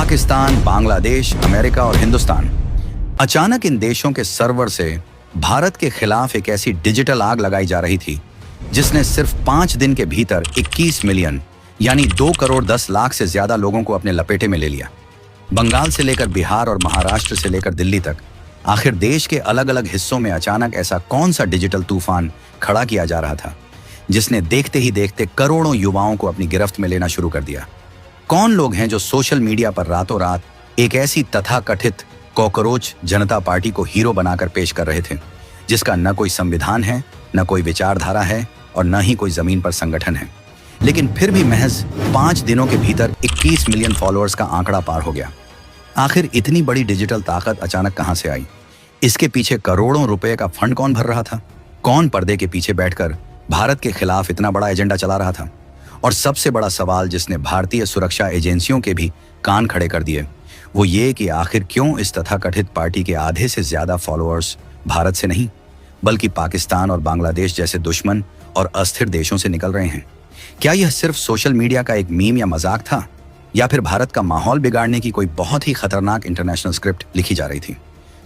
Pakistan, Bangladesh, America और हिंदुस्तान। अचानक इन देशों के सर्वर से भारत के खिलाफ एक ऐसी डिजिटल आग लगाई जा रही थी जिसने सिर्फ 5 दिन के भीतर 21 मिलियन यानी 2 करोड़ 10 लाख से ज्यादा लोगों को अपने लपेटे में ले लिया। बंगाल से लेकर बिहार और महाराष्ट्र से लेकर दिल्ली तक आखिर देश के अलग अलग हिस्सों में अचानक ऐसा कौन सा डिजिटल तूफान खड़ा किया जा रहा था जिसने देखते ही देखते करोड़ों युवाओं को अपनी गिरफ्त में लेना शुरू कर दिया। कौन लोग हैं जो सोशल मीडिया पर रातों रात एक ऐसी तथाकथित कॉकरोच जनता पार्टी को हीरो बनाकर पेश कर रहे थे जिसका न कोई संविधान है, न कोई विचारधारा है और न ही कोई जमीन पर संगठन है, लेकिन फिर भी महज 5 दिनों के भीतर 21 मिलियन फॉलोअर्स का आंकड़ा पार हो गया। आखिर इतनी बड़ी डिजिटल ताकत अचानक कहां से आई? इसके पीछे करोड़ों रुपए का फंड कौन भर रहा था? कौन पर्दे के पीछे बैठकर भारत के खिलाफ इतना बड़ा एजेंडा चला रहा था? और सबसे बड़ा सवाल जिसने भारतीय सुरक्षा एजेंसियों के भी कान खड़े कर दिए, वो ये कि आखिर क्यों इस तथाकथित पार्टी के आधे से ज्यादा फॉलोअर्स भारत से नहीं बल्कि पाकिस्तान और बांग्लादेश जैसे दुश्मन और अस्थिर देशों से निकल रहे हैं? क्या यह सिर्फ सोशल मीडिया का एक मीम या मजाक था, या फिर भारत का माहौल बिगाड़ने की कोई बहुत ही खतरनाक इंटरनेशनल स्क्रिप्ट लिखी जा रही थी?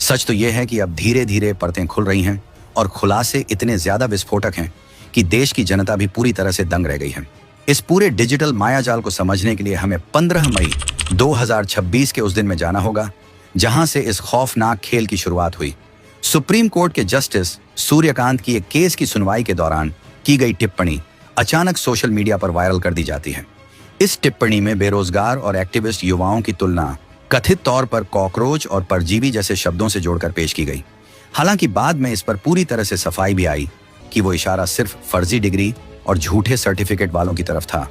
सच तो यह है कि अब धीरे धीरे परतें खुल रही हैं और खुलासे इतने ज्यादा विस्फोटक हैं कि देश की जनता भी पूरी तरह से दंग रह गई है। इस पूरे डिजिटल मायाजाल को समझने के लिए हमें 15 मई 2026 के उस दिन में जाना होगा जहां से इस खौफनाक खेल की शुरुआत हुई। सुप्रीम कोर्ट के जस्टिस सूर्यकांत की एक केस की सुनवाई के दौरान की गई टिप्पणी अचानक सोशल मीडिया पर वायरल कर दी जाती है। इस टिप्पणी में बेरोजगार और एक्टिविस्ट युवाओं की तुलना कथित तौर पर कॉकरोच और परजीवी जैसे शब्दों से जोड़कर पेश की गई। हालांकि बाद में इस पर पूरी तरह से सफाई भी आई कि वो इशारा सिर्फ फर्जी डिग्री और झूठे सर्टिफिकेट वालों की तरफ था,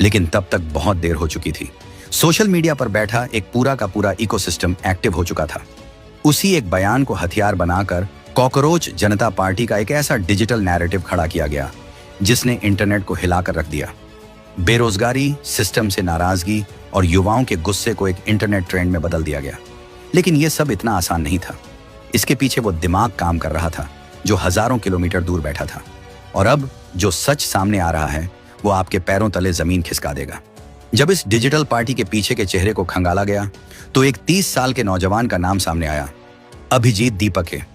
लेकिन तब तक बहुत देर हो चुकी थी। सोशल मीडिया पर बैठा एक पूरा का पूरा इकोसिस्टम एक्टिव हो चुका था। उसी एक बयान को हथियार बनाकर कॉकरोच जनता पार्टी का एक ऐसा डिजिटल नैरेटिव खड़ा किया गया जिसने इंटरनेट को हिलाकर रख दिया। बेरोजगारी, सिस्टम से नाराजगी और युवाओं के गुस्से को एक इंटरनेट ट्रेंड में बदल दिया गया। लेकिन यह सब इतना आसान नहीं था। इसके पीछे वो दिमाग काम कर रहा था जो हजारों किलोमीटर दूर बैठा था। और अब जो सच सामने आ रहा है वो आपके पैरों तले जमीन खिसका देगा। जब इस डिजिटल पार्टी के पीछे के चेहरे को खंगाला गया तो एक 30 साल के नौजवान का नाम सामने आया, अभिजीत दीपक है।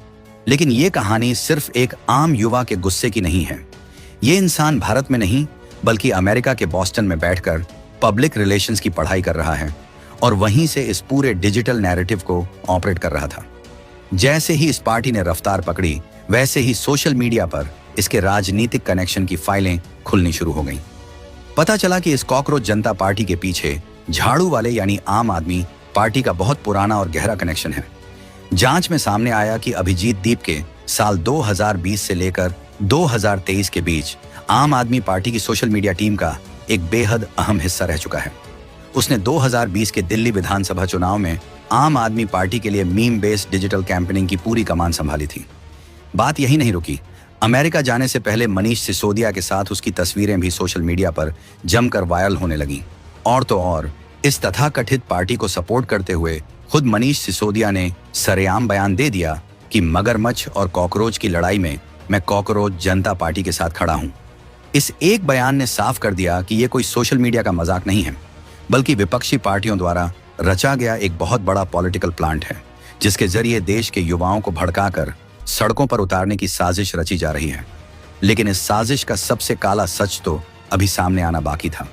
लेकिन ये कहानी सिर्फ एक आम युवा के गुस्से की नहीं है। ये इंसान भारत में नहीं बल्कि अमेरिका के बॉस्टन में बैठकर पब्लिक रिलेशंस की पढ़ाई कर रहा है और वहीं से इस पूरे डिजिटल नैरेटिव को ऑपरेट कर रहा था। जैसे ही इस पार्टी ने रफ्तार पकड़ी वैसे ही सोशल मीडिया पर इसके राजनीतिक कनेक्शन की फाइलें खुलनी शुरू हो गईं। पता चला कि इस कॉकरोच जनता पार्टी के पीछे झाड़ू वाले यानी आम आदमी पार्टी का बहुत पुराना और गहरा कनेक्शन है। जांच में सामने आया कि अभिजीत दीप के साल 2020 से लेकर 2023 के बीच आम आदमी पार्टी की सोशल मीडिया टीम का एक बेहद अहम हिस्सा रह चुका है। उसने 2020 के दिल्ली विधानसभा चुनाव में आम आदमी पार्टी के लिए मीम बेस्ड डिजिटल कैंपेनिंग की पूरी कमान संभाली थी। बात यही नहीं रुकी। अमेरिका जाने से पहले मनीष सिसोदिया के साथ उसकी तस्वीरें भी सोशल मीडिया पर जमकर वायरल होने लगीं। और तो और इस तथाकथित पार्टी को सपोर्ट करते हुए खुद मनीष सिसोदिया ने सरेआम बयान दे दिया कि मगरमच्छ और कॉकरोच की लड़ाई में मैं कॉकरोच जनता पार्टी के साथ खड़ा हूं। इस एक बयान ने साफ कर दिया कि यह कोई सोशल मीडिया का मजाक नहीं है बल्कि विपक्षी पार्टियों द्वारा रचा गया एक बहुत बड़ा पॉलिटिकल प्लांट है जिसके जरिए देश के युवाओं को भड़काकर सड़कों पर उतारने की साजिश रची जा रही है। लेकिन इस साजिश का सबसे काला सच तो अभी सामने आना बाकी था।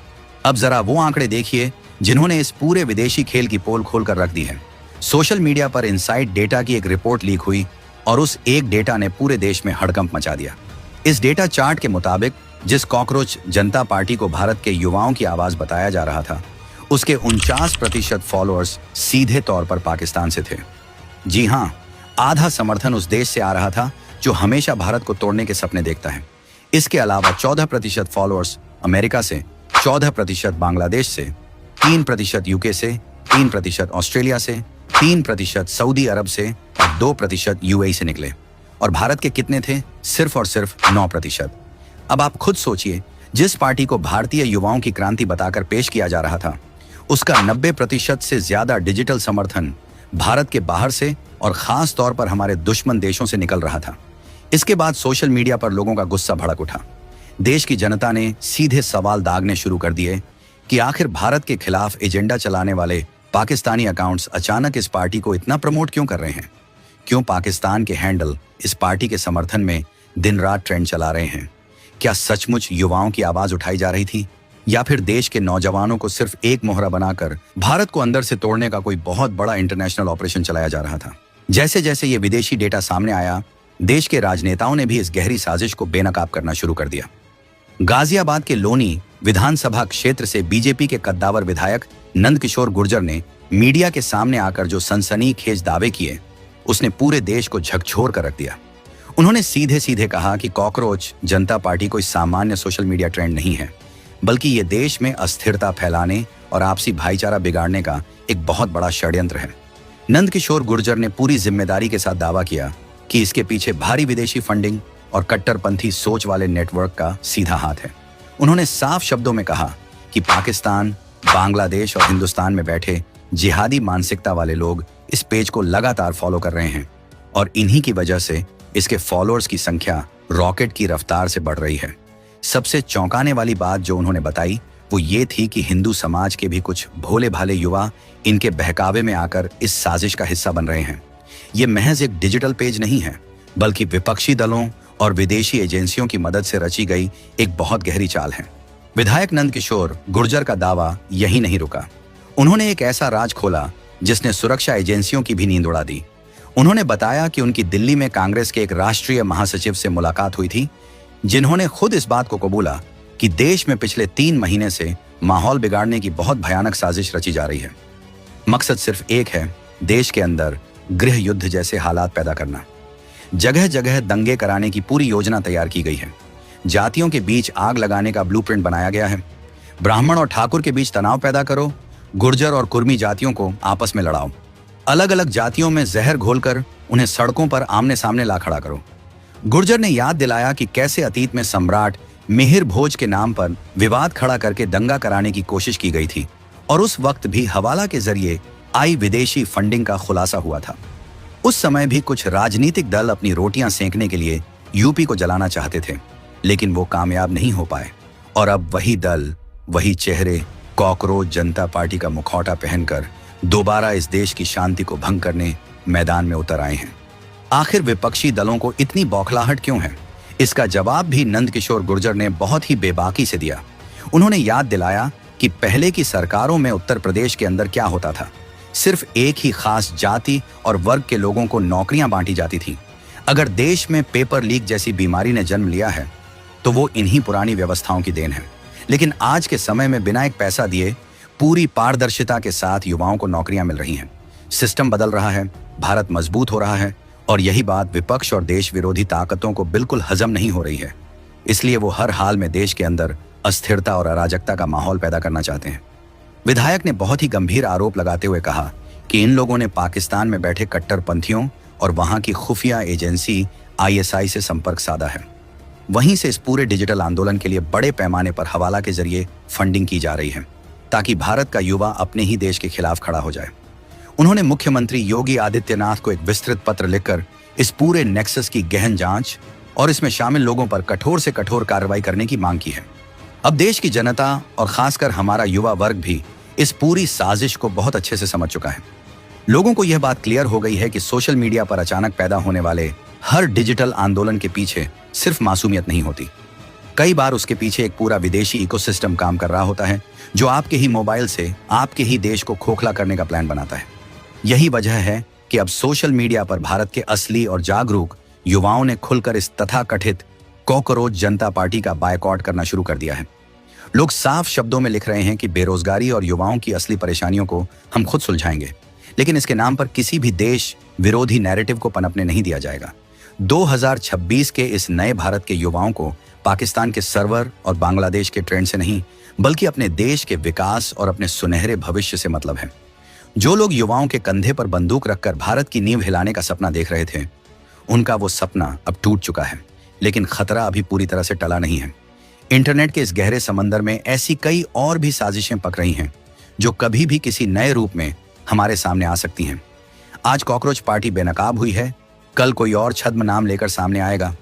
अब जरा वो आंकड़े देखिए जिन्होंने इस पूरे विदेशी खेल की पोल खोल कर रख दी है। सोशल मीडिया पर इनसाइड डेटा की एक रिपोर्ट लीक हुई और उस एक डेटा ने पूरे देश में हड़कंप मचा दिया। इस डेटा चार्ट के मुताबिक जिस कॉकरोच जनता पार्टी को भारत के युवाओं की आवाज बताया जा रहा था उसके 49% फॉलोअर्स सीधे तौर पर पाकिस्तान से थे। जी हाँ, आधा समर्थन उस देश से आ रहा था जो हमेशा भारत को तोड़ने के सपने देखता है। इसके अलावा 14% फॉलोअर्स अमेरिका से, 14% बांग्लादेश से, 3% यूके से, 3% ऑस्ट्रेलिया से, 3% सऊदी अरब से और 2% यूएई से निकले। और भारत के कितने थे? सिर्फ और सिर्फ 9%। अब आप खुद सोचिए, जिस पार्टी को भारतीय युवाओं की क्रांति बताकर पेश किया जा रहा था उसका 90% से ज्यादा डिजिटल समर्थन भारत के बाहर से और खास तौर पर हमारे दुश्मन देशों से निकल रहा था। इसके बाद सोशल मीडिया पर लोगों का गुस्सा भड़क उठा। देश की जनता ने सीधे सवाल दागने शुरू कर दिए कि आखिर भारत के खिलाफ एजेंडा चलाने वाले पाकिस्तानी अकाउंट्स अचानक इस पार्टी को इतना प्रमोट क्यों कर रहे हैं? क्यों पाकिस्तान के हैंडल इस पार्टी के समर्थन में दिन रात ट्रेंड चला रहे हैं? क्या सचमुच युवाओं की आवाज उठाई जा रही थी, या फिर देश के नौजवानों को सिर्फ एक मोहरा बनाकर भारत को अंदर से तोड़ने का कोई बहुत बड़ा इंटरनेशनल ऑपरेशन चलाया जा रहा था? जैसे जैसे ये विदेशी डेटा सामने आया, देश के राजनेताओं ने भी इस गहरी साजिश को बेनकाब करना शुरू कर दिया। गाजियाबाद के लोनी विधानसभा क्षेत्र से बीजेपी के कद्दावर विधायक नंदकिशोर गुर्जर ने मीडिया के सामने आकर जो सनसनीखेज दावे किए, उसने पूरे देश को झकझोर कर रख दिया। उन्होंने सीधे सीधे कहा कि कॉकरोच जनता पार्टी कोई सामान्य सोशल मीडिया ट्रेंड नहीं है, बल्कि ये देश में अस्थिरता फैलाने और आपसी भाईचारा बिगाड़ने का एक बहुत बड़ा षड्यंत्र है। नंदकिशोर गुर्जर ने पूरी जिम्मेदारी के साथ दावा किया कि इसके पीछे भारी विदेशी फंडिंग और कट्टरपंथी सोच वाले नेटवर्क का सीधा हाथ है। उन्होंने साफ शब्दों में कहा कि पाकिस्तान, बांग्लादेश और हिंदुस्तान में बैठे जिहादी मानसिकता वाले लोग इस पेज को लगातार फॉलो कर रहे हैं और इन्हीं की वजह से इसके फॉलोअर्स की संख्या रॉकेट की रफ्तार से बढ़ रही है। सबसे चौंकाने वाली बात जो उन्होंने बताई वो ये थी कि हिंदू समाज के भी कुछ भोले भाले युवा इनके बहकावे में आकर इस साजिश का हिस्सा बन रहे हैं। ये महज एक डिजिटल पेज नहीं है, बल्कि विपक्षी दलों और विदेशी एजेंसियों की मदद से रची गई एक बहुत गहरी चाल है। विधायक नंदकिशोर गुर्जर का दावा यही नहीं रुका। उन्होंने एक ऐसा राज खोला जिसने सुरक्षा एजेंसियों की भी नींद उड़ा दी। उन्होंने बताया कि उनकी दिल्ली में कांग्रेस के एक राष्ट्रीय महासचिव से मुलाकात हुई थी, जिन्होंने खुद इस बात को कबूला कि देश में पिछले 3 महीने से माहौल बिगाड़ने की बहुत भयानक साजिश रची जा रही है। मकसद सिर्फ एक है, देश के अंदर गृह युद्ध जैसे हालात पैदा करना। जगह जगह दंगे कराने की पूरी योजना तैयार की गई है। जातियों के बीच आग लगाने का ब्लूप्रिंट बनाया गया है। ब्राह्मण और ठाकुर के बीच तनाव पैदा करो, गुर्जर और कुर्मी जातियों को आपस में लड़ाओ, अलग अलग जातियों में जहर घोलकर उन्हें सड़कों पर आमने सामने ला खड़ा करो। गुर्जर ने याद दिलाया कि कैसे अतीत में सम्राट मिहिर भोज के नाम पर विवाद खड़ा करके दंगा कराने की कोशिश की गई थी और उस वक्त भी हवाला के जरिए आई विदेशी फंडिंग का खुलासा हुआ था। उस समय भी कुछ राजनीतिक दल अपनी रोटियां सेंकने के लिए यूपी को जलाना चाहते थे, लेकिन वो कामयाब नहीं हो पाए और अब वही दल, वही चेहरे कॉकरोच जनता पार्टी का मुखौटा पहनकर दोबारा इस देश की शांति को भंग करने मैदान में उतर आए हैं। आखिर विपक्षी दलों को इतनी बौखलाहट क्यों है? इसका जवाब भी नंदकिशोर गुर्जर ने बहुत ही बेबाकी से दिया। उन्होंने याद दिलाया कि पहले की सरकारों में उत्तर प्रदेश के अंदर क्या होता था। सिर्फ एक ही खास जाति और वर्ग के लोगों को नौकरियां बांटी जाती थी। अगर देश में पेपर लीक जैसी बीमारी ने जन्म लिया है तो वो इन्हीं पुरानी व्यवस्थाओं की देन है। लेकिन आज के समय में बिना एक पैसा दिए पूरी पारदर्शिता के साथ युवाओं को नौकरियां मिल रही हैं। सिस्टम बदल रहा है, भारत मजबूत हो रहा है और यही बात विपक्ष और देश विरोधी ताकतों को बिल्कुल हजम नहीं हो रही है। इसलिए वो हर हाल में देश के अंदर अस्थिरता और अराजकता का माहौल पैदा करना चाहते हैं। विधायक ने बहुत ही गंभीर आरोप लगाते हुए कहा कि इन लोगों ने पाकिस्तान में बैठे कट्टरपंथियों और वहां की खुफिया एजेंसी ISI से संपर्क साधा है। वहीं से इस पूरे डिजिटल आंदोलन के लिए बड़े पैमाने पर हवाला के जरिए फंडिंग की जा रही है ताकि भारत का युवा अपने ही देश के खिलाफ खड़ा हो जाए। उन्होंने मुख्यमंत्री योगी आदित्यनाथ को एक विस्तृत पत्र लिखकर इस पूरे नेक्सस की गहन जांच और इसमें शामिल लोगों पर कठोर से कठोर कार्रवाई करने की मांग की है। अब देश की जनता और खासकर हमारा युवा वर्ग भी इस पूरी साजिश को बहुत अच्छे से समझ चुका है। लोगों को यह बात क्लियर हो गई है कि सोशल मीडिया पर अचानक पैदा होने वाले हर डिजिटल आंदोलन के पीछे सिर्फ मासूमियत नहीं होती। कई बार उसके पीछे एक पूरा विदेशी इकोसिस्टम काम कर रहा होता है जो आपके ही मोबाइल से आपके ही देश को खोखला करने का प्लान बनाता है। यही वजह है कि अब सोशल मीडिया पर भारत के असली और जागरूक युवाओं ने खुलकर इस तथाकथित कॉकरोच जनता पार्टी का बायकॉट करना शुरू कर दिया है। लोग साफ शब्दों में लिख रहे हैं कि बेरोजगारी और युवाओं की असली परेशानियों को हम खुद सुलझाएंगे, लेकिन इसके नाम पर किसी भी देश विरोधी नैरेटिव को पनपने नहीं दिया जाएगा। 2026 के इस नए भारत के युवाओं को पाकिस्तान के सर्वर और बांग्लादेश के ट्रेंड से नहीं, बल्कि अपने देश के विकास और अपने सुनहरे भविष्य से मतलब है। जो लोग युवाओं के कंधे पर बंदूक रखकर भारत की नींव हिलाने का सपना देख रहे थे, उनका वो सपना अब टूट चुका है, लेकिन खतरा अभी पूरी तरह से टला नहीं है। इंटरनेट के इस गहरे समंदर में ऐसी कई और भी साजिशें पक रही हैं जो कभी भी किसी नए रूप में हमारे सामने आ सकती हैं। आज कॉकरोच पार्टी बेनकाब हुई है, कल कोई और छद्म नाम लेकर सामने आएगा।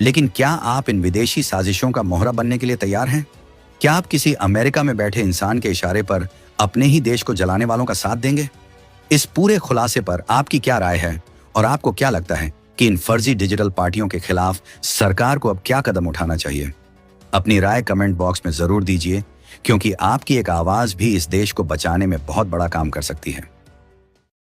लेकिन क्या आप इन विदेशी साजिशों का मोहरा बनने के लिए तैयार हैं? क्या आप किसी अमेरिका में बैठे इंसान के इशारे पर अपने ही देश को जलाने वालों का साथ देंगे? इस पूरे खुलासे पर आपकी क्या राय है और आपको क्या लगता है कि इन फर्जी डिजिटल पार्टियों के खिलाफ सरकार को अब क्या कदम उठाना चाहिए? अपनी राय कमेंट बॉक्स में जरूर दीजिए, क्योंकि आपकी एक आवाज भी इस देश को बचाने में बहुत बड़ा काम कर सकती है।